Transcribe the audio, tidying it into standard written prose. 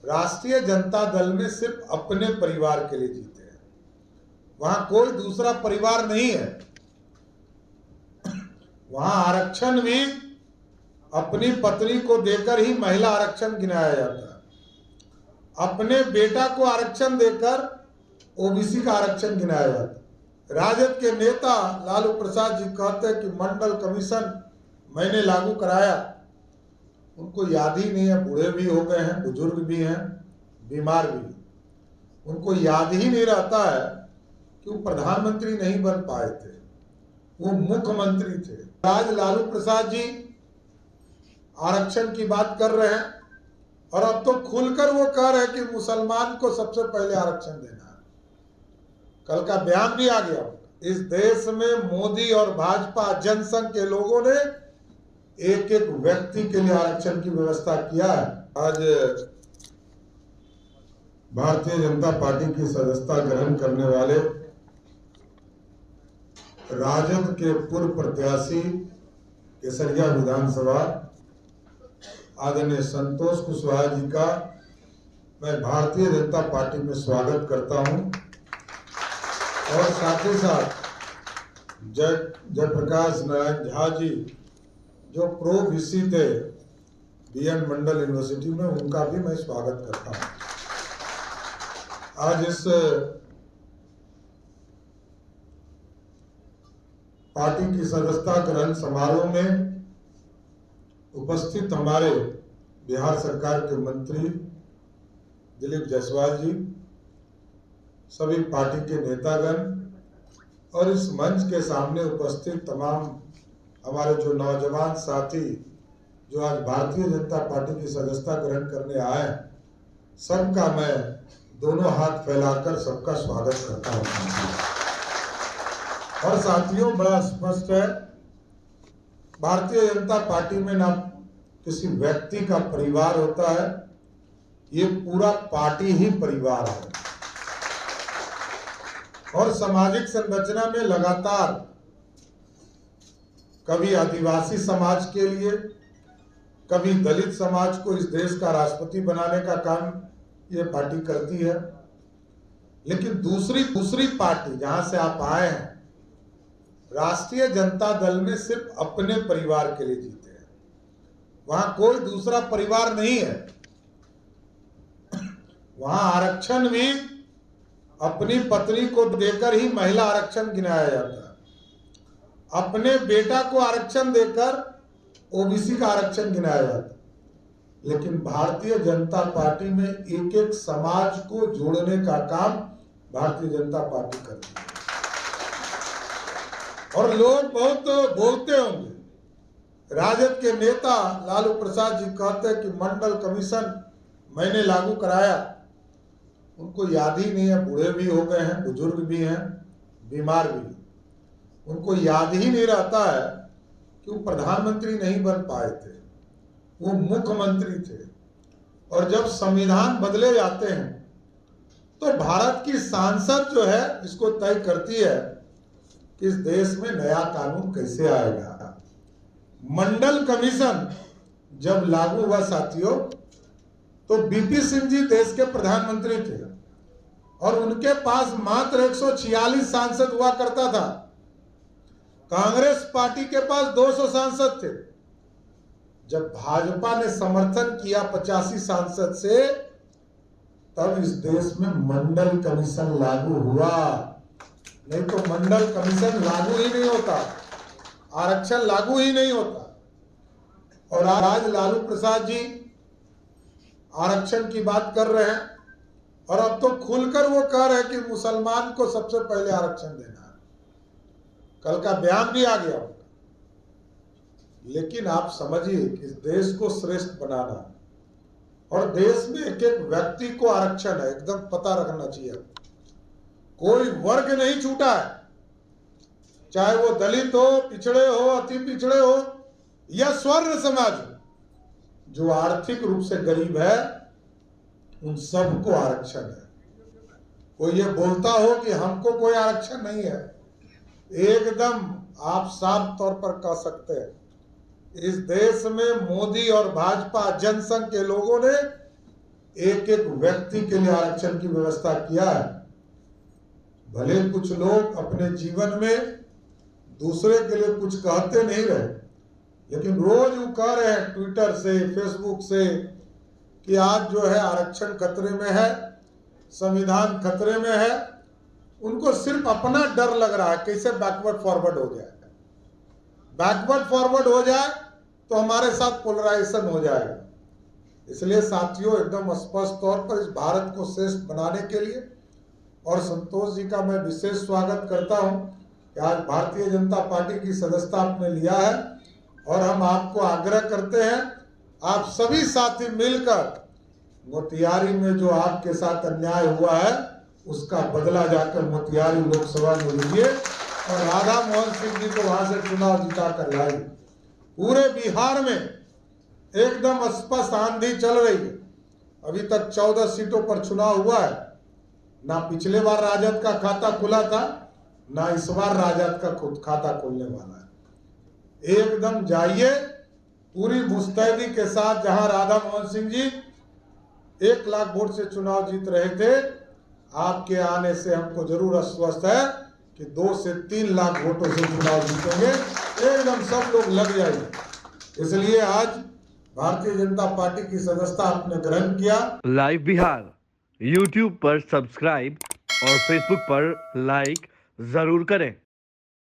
राष्ट्रीय जनता दल में सिर्फ अपने परिवार के लिए जीते हैं, वहां कोई दूसरा परिवार नहीं है। वहां आरक्षण भी अपनी पत्नी को देकर ही महिला आरक्षण गिनाया जाता है, अपने बेटा को आरक्षण देकर ओबीसी का आरक्षण गिनाया जाता है। राजद के नेता लालू प्रसाद जी कहते हैं कि मंडल कमीशन मैंने लागू कराया। उनको याद ही नहीं है, बूढ़े भी हो गए हैं, बुजुर्ग भी हैं, बीमार भी हैं। उनको याद ही नहीं रहता है कि वो प्रधानमंत्री नहीं बन पाए थे, वो मुख्यमंत्री थे। आज लालू प्रसाद जी आरक्षण की बात कर रहे हैं और अब तो खुलकर वो कह रहे हैं कि मुसलमान को सबसे पहले आरक्षण देना है। कल का बयान भी आ गया। इस देश में मोदी और भाजपा जनसंघ के लोगों ने एक एक व्यक्ति के लिए आरक्षण की व्यवस्था किया है। आज भारतीय जनता पार्टी की सदस्यता ग्रहण करने वाले राजद के पूर्व प्रत्याशी केसरिया विधानसभा आदरणीय संतोष कुशवाहा जी का मैं भारतीय जनता पार्टी में स्वागत करता हूं और साथ ही साथ जयप्रकाश नारायण झा जी जो प्रो वीसी थे बीएन मंडल यूनिवर्सिटी में, उनका भी मैं स्वागत करता हूं। आज इस पार्टी की सदस्यता ग्रहण समारोह में उपस्थित हमारे बिहार सरकार के मंत्री दिलीप जायसवाल जी, सभी पार्टी के नेतागण और इस मंच के सामने उपस्थित तमाम हमारे जो नौजवान साथी जो आज भारतीय जनता पार्टी की सदस्यता ग्रहण करने आए, सबका मैं दोनों हाथ फैलाकर सबका स्वागत करता हूं। और साथियों, बड़ा स्पष्ट है, भारतीय जनता पार्टी में ना किसी व्यक्ति का परिवार होता है, ये पूरा पार्टी ही परिवार है। और सामाजिक संरचना में लगातार कभी आदिवासी समाज के लिए, कभी दलित समाज को इस देश का राष्ट्रपति बनाने का काम ये पार्टी करती है। लेकिन दूसरी पार्टी जहां से आप आए हैं, राष्ट्रीय जनता दल में सिर्फ अपने परिवार के लिए जीते हैं, वहां कोई दूसरा परिवार नहीं है। वहां आरक्षण भी अपनी पत्नी को देकर ही महिला आरक्षण गिनाया जाता है, अपने बेटा को आरक्षण देकर ओबीसी का आरक्षण गिनाया जाता है। लेकिन भारतीय जनता पार्टी में एक एक समाज को जोड़ने का काम भारतीय जनता पार्टी करती है। और लोग बहुत बोलते होंगे, राजद के नेता लालू प्रसाद जी कहते हैं कि मंडल कमीशन मैंने लागू कराया। उनको याद ही नहीं है, बूढ़े भी हो गए हैं, बुजुर्ग भी हैं, बीमार भी हैं। उनको याद ही नहीं रहता है कि वो प्रधानमंत्री नहीं बन पाए थे, वो मुख्यमंत्री थे। और जब संविधान बदले जाते हैं तो भारत की संसद जो है इसको तय करती है कि इस देश में नया कानून कैसे आएगा। मंडल कमीशन जब लागू हुआ साथियों, तो बीपी सिंह जी देश के प्रधानमंत्री थे और उनके पास मात्र 146 सांसद हुआ करता था। कांग्रेस पार्टी के पास 200 सांसद थे। जब भाजपा ने समर्थन किया 85 सांसद से, तब इस देश में मंडल कमीशन लागू हुआ। नहीं तो मंडल कमीशन लागू ही नहीं होता, आरक्षण लागू ही नहीं होता। और आज लालू प्रसाद जी आरक्षण की बात कर रहे हैं और अब तो खुलकर वो कह रहे हैं कि मुसलमान को सबसे पहले आरक्षण देना है। कल का बयान भी आ गया। लेकिन आप समझिए कि इस देश को श्रेष्ठ बनाना और देश में एक एक व्यक्ति को आरक्षण है, एकदम पता रखना चाहिए। कोई वर्ग नहीं छूटा है, चाहे वो दलित हो, पिछड़े हो, अति पिछड़े हो या स्वर्ण समाज हो। जो आर्थिक रूप से गरीब है उन सबको आरक्षण है। कोई ये बोलता हो कि हमको कोई आरक्षण नहीं है, एकदम आप साफ तौर पर कह सकते हैं, इस देश में मोदी और भाजपा जनसंघ के लोगों ने एक एक व्यक्ति के लिए आरक्षण की व्यवस्था किया है। भले कुछ लोग अपने जीवन में दूसरे के लिए कुछ कहते नहीं रहे, लेकिन रोज वो कह रहे हैं ट्विटर से, फेसबुक से कि आज जो है आरक्षण खतरे में है, संविधान खतरे में है। उनको सिर्फ अपना डर लग रहा है कैसे बैकवर्ड फॉरवर्ड हो जाएगा। बैकवर्ड फॉरवर्ड हो जाए तो हमारे साथ पोलराइजेशन हो जाएगा। इसलिए साथियों, एकदम स्पष्ट तौर पर इस भारत को श्रेष्ठ बनाने के लिए, और संतोष जी का मैं विशेष स्वागत करता हूं कि आज भारतीय जनता पार्टी की सदस्यता आपने लिया है, और हम आपको आग्रह करते हैं आप सभी साथी मिलकर मोतिहारी में जो आपके साथ अन्याय हुआ है उसका बदला जाकर मोतिहारी लोकसभा में लीजिए और राधा मोहन सिंह जी को वहां से चुनाव जिता कर लाइए। पूरे बिहार में एकदम स्पष्ट आंधी चल रही है। अभी तक 14 सीटों पर चुनाव हुआ है। ना पिछले बार राजद का खाता खुला था, ना इस बार राजद का खुद खाता खुलने वाला है। एकदम जाइए पूरी मुस्तैदी के साथ। जहां राधा मोहन सिंह जी 1 लाख वोट से चुनाव जीत रहे थे, आपके आने से हमको जरूर आश्वस्त है कि 2 से 3 लाख वोटों से चुनाव जीतेंगे। एकदम सब लोग लग जाएंगे। इसलिए आज भारतीय जनता पार्टी की सदस्यता आपने ग्रहण किया। लाइव बिहार YouTube पर सब्सक्राइब और Facebook पर लाइक जरूर करें।